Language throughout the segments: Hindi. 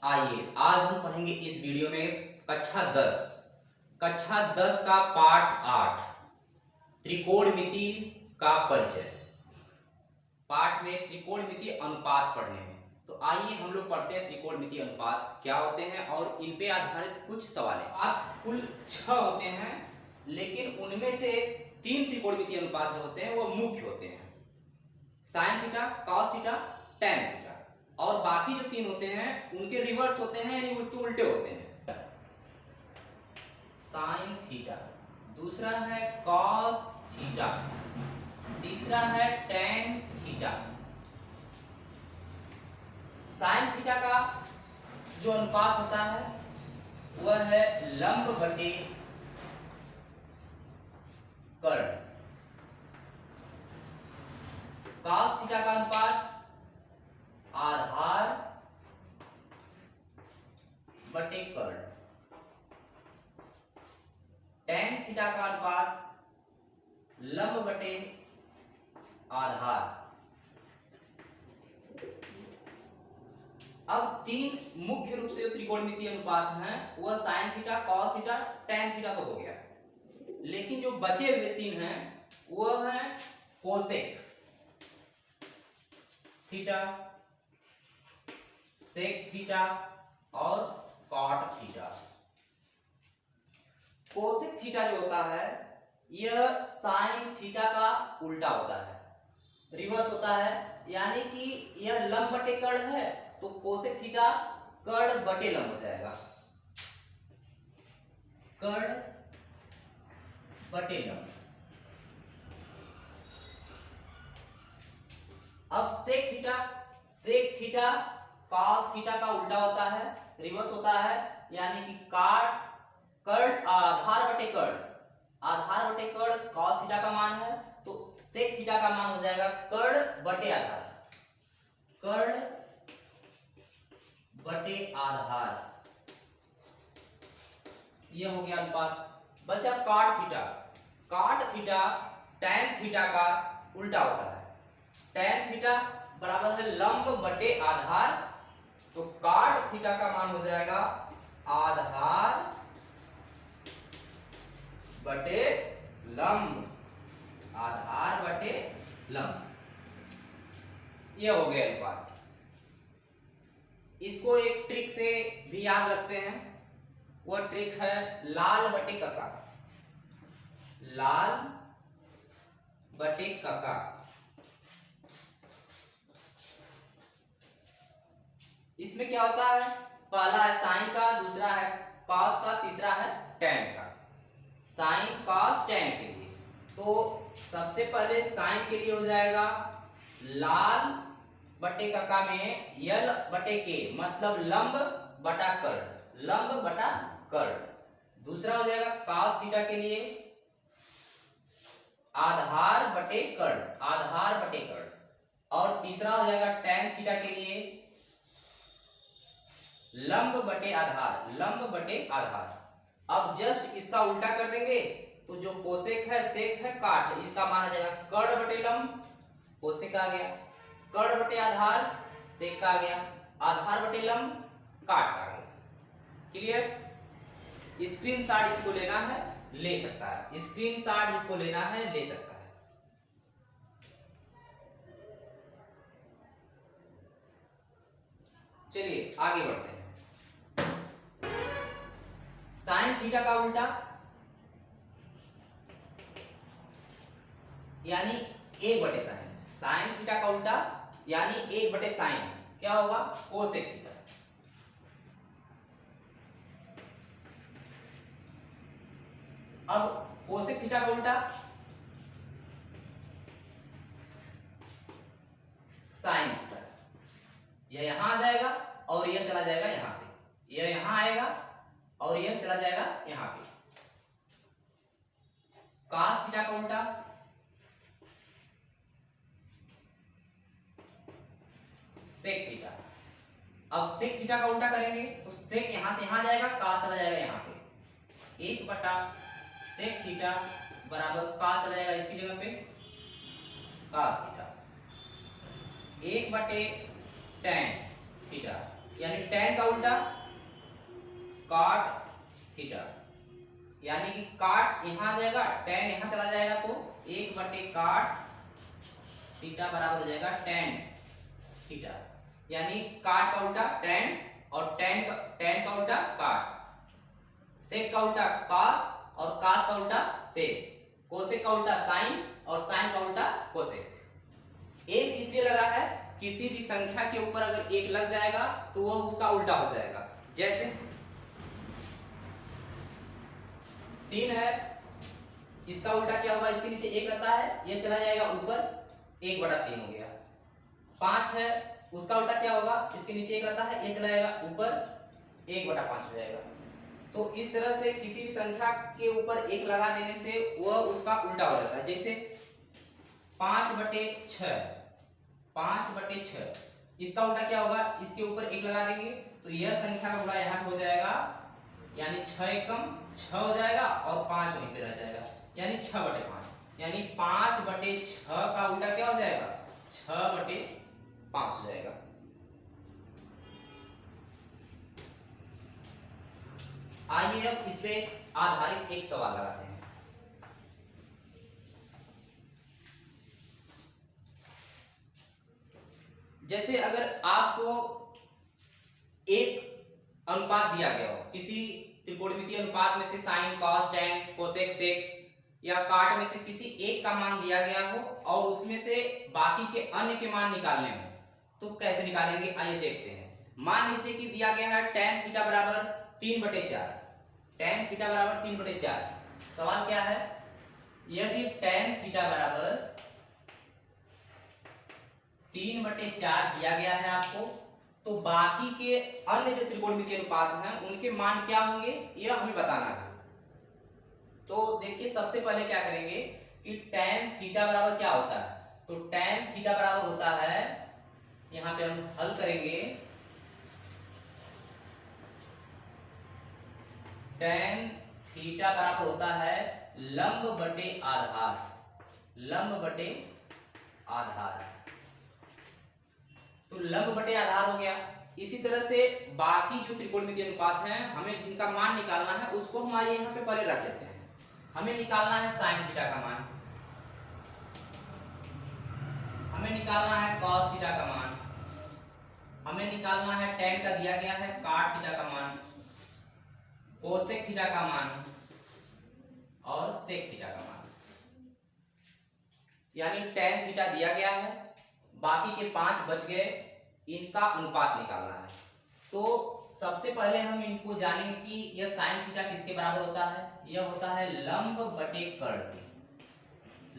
आइए आज हम पढ़ेंगे इस वीडियो में कक्षा 10 का पाठ 8 त्रिकोणमिति का परिचय। पाठ में त्रिकोणमिति अनुपात पढ़ने हैं, तो आइए हम लोग पढ़ते हैं त्रिकोणमिति अनुपात क्या होते हैं और इन पे आधारित कुछ सवाल है। आप कुल 6 होते हैं, लेकिन उनमें से 3 त्रिकोणमिति अनुपात जो होते हैं वो मुख्य होते हैं, sine theta, cos theta, tan theta, और बाकी जो 3 होते हैं उनके रिवर्स होते हैं, यानी उसके उल्टे होते हैं। साइन थीटा, दूसरा है कॉस थीटा, तीसरा है टैन थीटा। साइन थीटा का जो अनुपात होता है वह है लंब बटे कर्ण। कॉस थीटा का अनुपात आधार बटे कर्ण। टैन थीटा का अनुपात लंब बटे आधार। अब 3 मुख्य रूप से त्रिकोणमितीय अनुपात हैं वह sine theta, cos theta, tan theta तो हो गया, लेकिन जो बचे हुए 3 हैं वह है कोसेक थीटा, सेक थीटा और कॉट थीटा। कोसेक थीटा जो होता है यह साइन थीटा का उल्टा होता है, रिवर्स होता है, यानी कि यह लंब बटे कर्ण है तो कोसेक थीटा कर्ण बटे लंब हो जाएगा, कर्ण बटे लंब। अब सेक थीटा कॉस थीटा का उल्टा होता है, रिवर्स होता है, यानी कि कर्ण आधार बटे कर्ण कॉस थीटा का मान है तो सेक थीटा का मान हो जाएगा कर्ण बटे आधार, कर्ण बटे आधार। यह हो गया अनुपात। बचा काट थीटा टैन थीटा का उल्टा होता है। टैन थीटा बराबर है लंब बटे आधार, तो काट थीटा का मान हो जाएगा आधार बटे लंब, आधार बटे लंब। यह हो गया अनुपात। इसको एक ट्रिक से भी याद रखते हैं, वह ट्रिक है लाल बटे कका। लाल बटे कका। इसमें क्या होता है, पहला है साइन का, दूसरा है कॉस का, तीसरा है टैन का। साइन कॉस टैन के लिए तो सबसे पहले साइन के लिए हो जाएगा लाल बटे कका में यल बटे के, मतलब लंब बटा कर्ण, लंब बटा कर्ण। दूसरा हो जाएगा कॉस थीटा के लिए आधार बटे कर्ण, आधार बटे कर्ण। और तीसरा हो जाएगा टैन थीटा के लिए लंब बटे आधार, लंब बटे आधार। अब जस्ट इसका उल्टा कर देंगे तो जो कोसेक है, सेक है, काट, इसका मान आ जाएगा कर्ण बटे लंब, कोसेक आ गया, कर्ण बटे आधार, सेक का आ गया, आधार बटे लंब, काट का आ गया। क्लियर? स्क्रीनशॉट इसको लेना है ले सकता है, स्क्रीनशॉट इसको लेना है ले सकता है। चलिए आगे बढ़ते हैं। साइन थीटा का उल्टा यानी 1 बटे साइन, साइन थीटा का उल्टा यानी 1 बटे साइन क्या होगा, कोसेक थीटा। अब कोसेक थीटा का उल्टा साइन थीटा, यह यहां आ जाएगा और यह चला जाएगा यहां पे, यह यहां आएगा और यह चला जाएगा यहां पे। कॉस थीटा का उल्टा सेक थीटा। अब सेक थीटा का उल्टा करेंगे तो सेक यहां से यहां जाएगा, कॉस चला जाएगा यहां पे, 1 बटा सेक थीटा बराबर कॉस चला जाएगा इसकी जगह पे कॉस थीटा, 1 बटे टैन थीटा यानी tan का उल्टा cot थीटा, यानी कि cot यहां आ जाएगा, tan यहां चला जाएगा, तो 1/cot थीटा बराबर हो जाएगा tan थीटा। यानी cot का उल्टा tan और tan का उल्टा cot, sec का उल्टा cos और cos का उल्टा sec, cosec का उल्टा sin और sin का उल्टा cosec। एक इसलिए लगा है, किसी भी संख्या के ऊपर अगर एक लग जाएगा तो वह उसका उल्टा हो जाएगा। जैसे 3 है, इसका उल्टा क्या होगा, इसके नीचे 1 रहता है, यह चला जाएगा ऊपर, 1/3 हो गया। 5 है, उसका उल्टा क्या होगा, इसके नीचे 1 रहता है, यह चला जाएगा ऊपर, 1/5 हो जाएगा। तो इस तरह से किसी भी संख्या के ऊपर 1 लगा देने से वह उसका उल्टा हो जाता है। जैसे 5/6, 5/6, इसका उल्टा क्या होगा, इसके ऊपर 1 लगा देंगे तो यह संख्या का उल्टा यहाँ हो जाएगा, यानी 6 एकम 6 हो जाएगा और 5 वहीं पे रह जाएगा, यानी 6/5, यानी 5/6 का उल्टा क्या हो जाएगा, 6/5 हो जाएगा। आइए अब इस पे आधारित एक सवाल लगाते हैं। जैसे अगर आपको एक अनुपात दिया गया हो, किसी त्रिकोणमितीय अनुपात में से साइन, कॉस, टैन, कोसेक, सेक या काट में से किसी एक का मान दिया गया हो और उसमें से बाकी के अन्य के मान निकालने हो, तो कैसे निकालेंगे, आइए देखते हैं। मान लीजिए कि दिया गया है tan थीटा बराबर 3/4, tan थीटा बराबर 3/4। सवाल क्या है, यदि tan थीटा बराबर 3/4 दिया गया है आपको, तो बाकी के अन्य जो त्रिकोणमितीय अनुपात हैं उनके मान क्या होंगे, यह हमें बताना है। तो देखिए सबसे पहले क्या करेंगे कि tan थीटा बराबर क्या होता है, तो tan थीटा बराबर होता है, यहां पे हम हल करेंगे, tan थीटा बराबर होता है लंब बटे आधार, लंब बटे आधार, तो लंब बटे आधार हो गया। इसी तरह से बाकी जो त्रिकोणमितीय अनुपात हैं, हमें जिनका मान निकालना है उसको हम आइए यहाँ पे पहले रख लेते हैं। हमें निकालना है साइन थीटा का मान, हमें निकालना है कॉस थीटा का मान, हमें निकालना है tan का दिया गया है काट थीटा का मान, कोसेक थीटा का मान और सेक थीटा का मान। यानी tan थीटा दिया गया है, बाकी के 5 बच गए, इनका अनुपात निकालना है। तो सबसे पहले हम इनको जानेंगे कि यह साइन थीटा किसके बराबर होता है, यह होता है लंब बटे कर्ण के,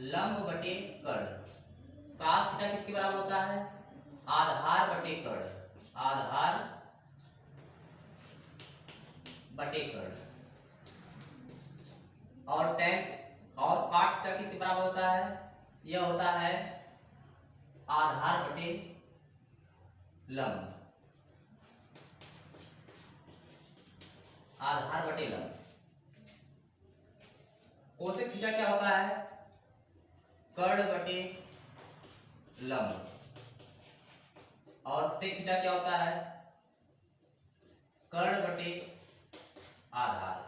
लंब बटे कर्ण। कास थीटा किसके बराबर होता है, आधार बटे कर्ण, आधार बटे कर्ण। और tan और काट थीटा किसके बराबर होता है, यह होता है आधार बटे लंब, आधार बटे लंब। कोसेक थीटा क्या होता है, कर्ण बटे लंब, और सेक थीटा क्या होता है, कर्ण बटे आधार।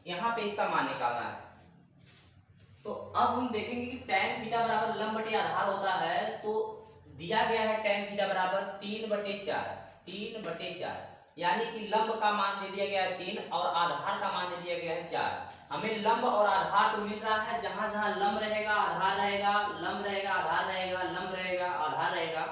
यहां पे इसका मान निकालना है। तो अब हम देखेंगे कि tan थीटा बराबर लंब बटे आधार होता है, तो दिया गया है tan थीटा बराबर 3/4, 3/4, यानी कि लंब का मान दे दिया गया है 3 और आधार का मान दे दिया गया है 4। हमें लंब और आधार तो मिल रहा है, जहां जहां लंब रहेगा आधार रहेगा, लंब रहेगा आधार रहेगा, लंब रहेगा आधार रहेगा,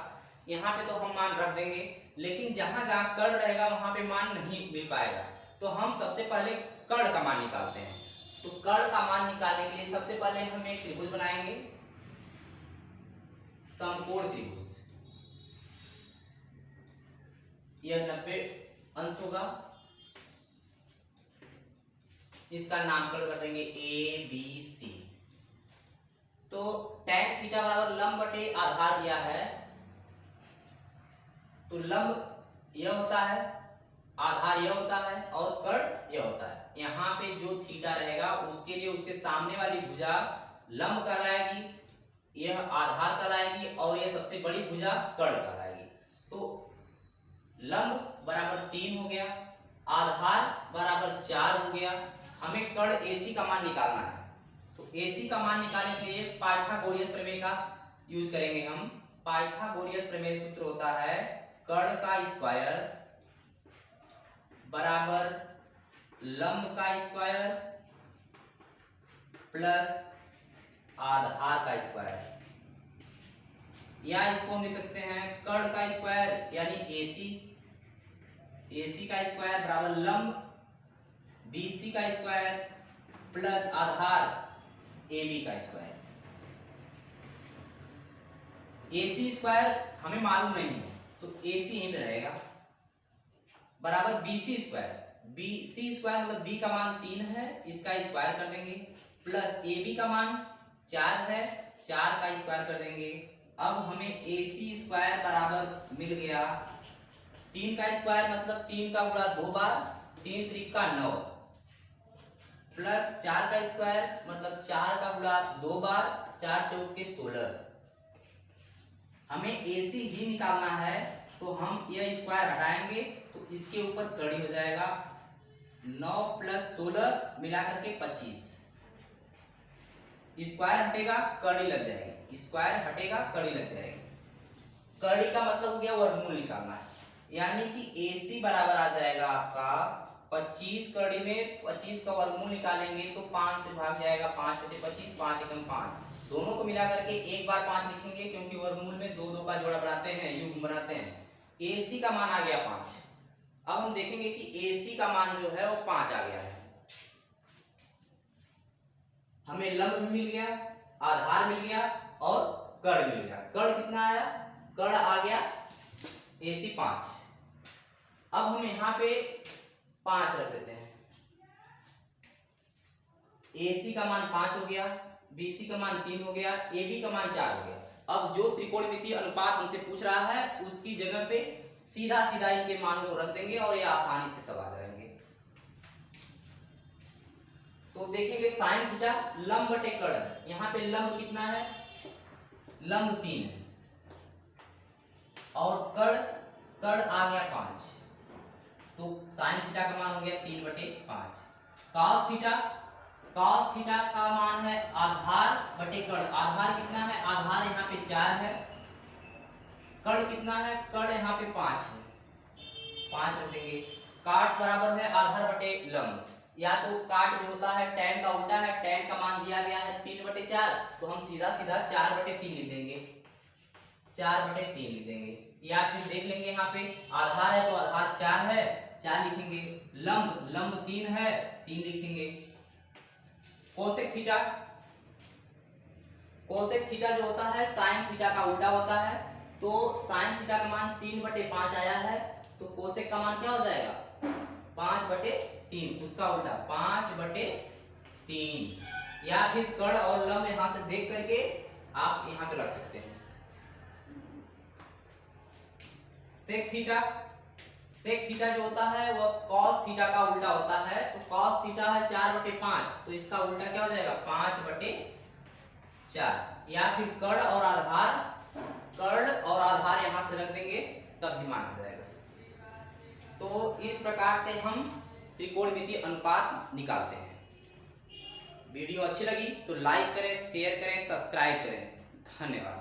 यहाँ पे तो हम मान रख देंगे। लेकिन जहां जहां कर्ण रहेगा वहां पे मान नहीं मिल पाएगा, तो हम सबसे पहले कर्ण का मान निकालते हैं। तो कर्ण का मान निकालने के लिए सबसे पहले हम एक त्रिभुज बनाएंगे, समकोण त्रिभुज। यह 90 अंश होगा, इसका नामकरण कर देंगे ए बी सी। तो tan थीटा बराबर लंब बटे आधार दिया है, तो लंब यह होता है, आधार यह होता है और कर्ण यह होता है। यहाँ पे जो थीटा रहेगा उसके लिए उसके सामने वाली भुजा लंब कहलाएगी, यह आधार कहलाएगी और यह सबसे बड़ी भुजा कर्ण कहलाएगी। तो लंब बराबर 3 हो गया, आधार बराबर 4 हो गया। हमें कर्ण AC का मान निकालना है, तो AC का मान निकालने के लिए पाइथागोरस प्रमेय का यूज करेंगे हम। पाइथागोरस प्रमेय सूत्र होता है कर्ण का स्क्वायर बराबर लंब का स्क्वायर प्लस आधार का स्क्वायर, या इसको हम लिख सकते हैं कर्ण का स्क्वायर यानी AC का स्क्वायर बराबर लंब BC का स्क्वायर प्लस आधार AB का स्क्वायर। AC स्क्वायर हमें मालूम नहीं है तो AC यहीं पे रहेगा, बराबर BC स्क्वायर। BC स्क्वायर मतलब B का मान 3 है, इसका स्क्वायर कर देंगे, प्लस AB का मान 4 है, 4 का स्क्वायर कर देंगे। अब हमें AC स्क्वायर बराबर मिल गया 3 का स्क्वायर मतलब 3 का गुणा 2 बार, 3 त्रिका 9, प्लस 4 का स्क्वायर मतलब 4 का गुणा 2 बार, 4 चौक के 16। हमें AC ही निकालना है तो हम यह स्क्वायर हटाएंगे तो इसके ऊपर कड़ी हो जाएगा, 9 प्लस 16 मिलाकर के 25। स्क्वायर हटेगा कड़ी लग जाएगी, स्क्वायर हटेगा कड़ी लग जाएगी। कड़ी का मतलब हो गया वर्गमूल निकालना है, यानी कि AC बराबर आ जाएगा आपका 25 कड़ी में 25 का वर्गमूल निकालेंगे तो 5 से भाग जाएगा, 5 बचे 25, 5 एकम 5, दोनों को मिला करके एक बार 5 लिखेंगे क्योंकि वर्गमूल में 2 2 का जोड़ा बनाते हैं, युग्म बनाते हैं। AC का मान आ गया 5। अब हम देखेंगे कि AC का मान जो है वो 5 आ गया है। हमें लंब भी मिल गया, आधार मिल गया और कर्ण मिल गया। कर्ण कितना आया? कर्ण आ गया AC 5। अब हम यहाँ पे 5 रख देते हैं। AC का मान 5 हो गया, BC का मान 3 हो गया, AB का मान 4 हो गया। अब जो त्रिकोणमितीय अनुपात हमसे पूछ रहा है उसकी जगह पे सीधा सीधा इनके मानों को रख देंगे और ये आसानी से सब आ जाएंगे। तो देखेंगे साइन थीटा लंब बटे कर्ण, यहाँ पे लंब कितना है? लंब 3 है और कर्ण आ गया 5, तो साइन थीटा का मान हो गया 3/5। कॉस थीटा का मान है आधार बटे कर्ण। आधार कितना है? आधार यहाँ पे 4 है, कर्ण कितना है? कर्ण यहाँ पे 5 है, 5 रख देंगे। काट बराबर है आधार बटे लंब, या तो काट जो होता है tan का उल्टा है, tan का मान दिया गया है 3/4, तो हम सीधा सीधा 4/3 लिख देंगे, 4/3 लिख देंगे। या फिर देख लेंगे यहाँ पे आधार है तो आधार 4 है, 4 लिखेंगे, लंब 3 है, 3 लिखेंगे। कोसेक थीटा जो होता है साइन थीटा का उल्टा होता है, तो साइन थीटा का मान 3/5 आया है, तो कोसेक का मान क्या हो जाएगा? 5/3, उसका उल्टा 5/3। या फिर कर्ण और लंब यहां से देख करके आप यहां पे रख सकते हैं। सेक थीटा जो होता है वह कॉस थीटा का उल्टा होता है, तो कॉस थीटा है 4/5, तो इसका उल्टा क्या हो जाएगा? 5/4। या फिर कर्ण और आधार यहां से रख देंगे तब भी माना जाएगा। तो इस प्रकार से हम त्रिकोणमितीय अनुपात निकालते हैं। वीडियो अच्छी लगी तो लाइक करें, शेयर करें, सब्सक्राइब करें। धन्यवाद।